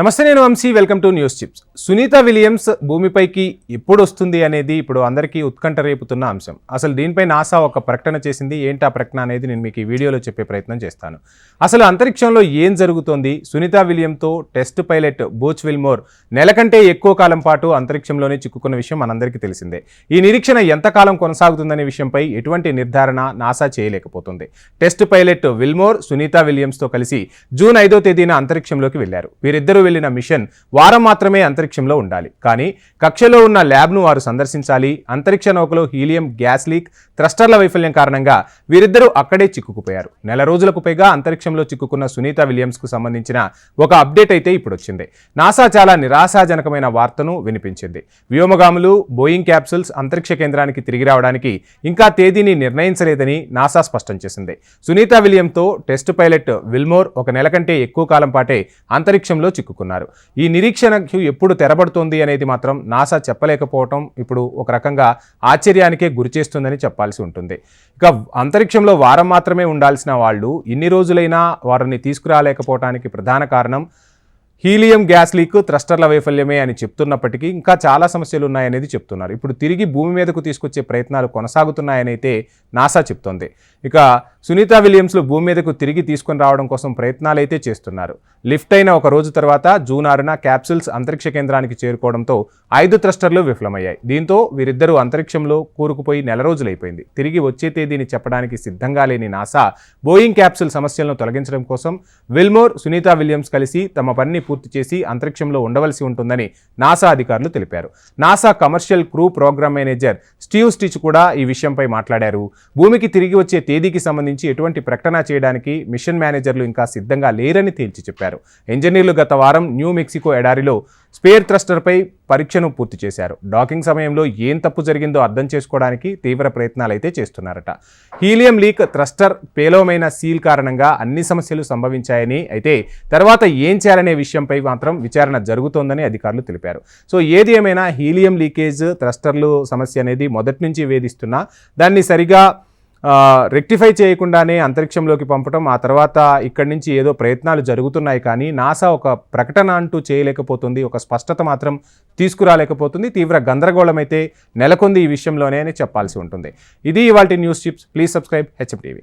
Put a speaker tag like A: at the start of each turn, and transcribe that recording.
A: నమస్తే, నేను Vamshi. Welcome to news chips. Sunita Williams భూమిపైకి ఎప్పుడు వస్తుంది అనేది ఇప్పుడు అందరికీ ఉత్కంఠ రేపుతున్న అంశం. అసలు దీనిపై నాసా ఒక ప్రకటన చేసింది. ఏంటి ఆ ప్రకటన అనేది నేను మీకు ఈ వీడియోలో చెప్పే ప్రయత్నం చేస్తాను. అసలు అంతరిక్షంలో ఏం జరుగుతోంది? సునీత విలియమ్తో టెస్ట్ పైలట్ బూచ్ విల్మోర్ నెల కంటే ఎక్కువ కాలం పాటు అంతరిక్షంలోనే చిక్కుకున్న విషయం మనందరికీ తెలిసిందే. ఈ నిరీక్షణ ఎంతకాలం కొనసాగుతుందనే విషయంపై ఎటువంటి నిర్ధారణ నాసా చేయలేకపోతుంది. టెస్ట్ పైలట్ విల్మోర్ సునీత విలియమ్స్తో కలిసి జూన్ 5వ తేదీన అంతరిక్షంలోకి వెళ్లారు. వీరిద్దరూ వెళ్లిన మిషన్ వారం మాత్రమే అంతరిక్షంలో ఉండాలి. కానీ కక్షలో ఉన్న ల్యాబ్ను వారు సందర్శించాలి. అంతరిక్ష నౌకలో హీలియం గ్యాస్ లీక్, థ్రస్టర్ల వైఫల్యం కారణంగా వీరిద్దరూ అక్కడే చిక్కుకుపోయారు. నెల రోజులకు పైగా అంతరిక్షంలో చిక్కుకున్న సునీత విలియమ్స్ కు సంబంధించిన ఒక అప్డేట్ అయితే ఇప్పుడు వచ్చింది. నాసా చాలా నిరాశాజనకమైన వార్తను వినిపించింది. వ్యోమగాములు బోయింగ్ క్యాప్సూల్స్ అంతరిక్ష కేంద్రానికి తిరిగి రావడానికి ఇంకా తేదీని నిర్ణయించలేదని నాసా స్పష్టం చేసింది. సునీత విలియంతో టెస్ట్ పైలట్ విల్మోర్ ఒక నెల కంటే ఎక్కువ కాలం పాటే అంతరిక్షంలో చిక్కుకున్నారు. ఈ నిరీక్షణకు ఎప్పుడు తెరబడుతోంది అనేది మాత్రం నాసా చెప్పలేకపోవటం ఇప్పుడు ఒక రకంగా ఆశ్చర్యానికే గురిచేస్తుందని చెప్పాల్సి ఉంటుంది. ఇక అంతరిక్షంలో వారం మాత్రమే ఉండాల్సిన వాళ్ళు ఇన్ని రోజులైనా వారిని తీసుకురాలేకపోవటానికి ప్రధాన కారణం హీలియం గ్యాస్ లీక్, థ్రస్టర్ల వైఫల్యమే అని చెప్తున్నప్పటికీ ఇంకా చాలా సమస్యలు ఉన్నాయనేది చెప్తున్నారు. ఇప్పుడు తిరిగి భూమి మీదకు తీసుకొచ్చే ప్రయత్నాలు కొనసాగుతున్నాయనైతే నాసా చెప్తోంది. ఇక సునీత విలియమ్స్లు భూమి మీదకు తిరిగి తీసుకొని రావడం కోసం ప్రయత్నాలు అయితే చేస్తున్నారు. లిఫ్ట్ అయిన ఒక రోజు తర్వాత జూన్ 6న క్యాప్సూల్స్ అంతరిక్ష కేంద్రానికి చేరుకోవడంతో 5 థ్రస్టర్లు విఫలమయ్యాయి. దీంతో వీరిద్దరూ అంతరిక్షంలో కూరుకుపోయి నెల రోజులైపోయింది. తిరిగి వచ్చే తేదీని చెప్పడానికి సిద్ధంగా లేని నాసా బోయింగ్ క్యాప్సూల్ సమస్యలను తొలగించడం కోసం విల్మోర్, సునీత విలియమ్స్ కలిసి తమ పనిని పూర్తి చేసి అంతరిక్షంలో ఉండవలసి ఉంటుందని నాసా అధికారులు తెలిపారు. NASA commercial crew programme manager Steve Stich కూడా ఈ విషయంపై మాట్లాడారు. భూమికి తిరిగి వచ్చే తేదీకి సంబంధించి ఎటువంటి ప్రకటన చేయడానికి మిషన్ మేనేజర్లు ఇంకా సిద్ధంగా లేరని తేల్చి చెప్పారు. ఇంజనీర్లు గత వారం న్యూ మెక్సికో ఎడారిలో స్పేర్ థ్రస్టర్పై పరీక్షను పూర్తి చేశారు. డాకింగ్ సమయంలో ఏం తప్పు జరిగిందో అర్థం చేసుకోవడానికి తీవ్ర ప్రయత్నాలు అయితే చేస్తున్నారట. హీలియం లీక్, థ్రస్టర్ పేలవమైన సీల్ కారణంగా అన్ని సమస్యలు సంభవించాయని, అయితే తర్వాత ఏం చేయాలనే విషయంపై మాత్రం విచారణ జరుగుతోందని అధికారులు తెలిపారు. సో ఏది ఏమైనా హీలియం లీకేజ్, థ్రస్టర్లు సమస్య అనేది మొదటి నుంచి వేధిస్తున్నా దాన్ని సరిగా రెక్టిఫై చేయకుండానే అంతరిక్షంలోకి పంపడం, ఆ తర్వాత ఇక్కడి నుంచి ఏదో ప్రయత్నాలు జరుగుతున్నాయి. కానీ నాసా ఒక ప్రకటన అంటూ చేయలేకపోతుంది, ఒక స్పష్టత మాత్రం తీసుకురాలేకపోతుంది. తీవ్ర గందరగోళం అయితే నెలకొంది ఈ విషయంలోనే అని చెప్పాల్సి ఉంటుంది. ఇది ఇవాల్టి news chips. Please subscribe HM TV.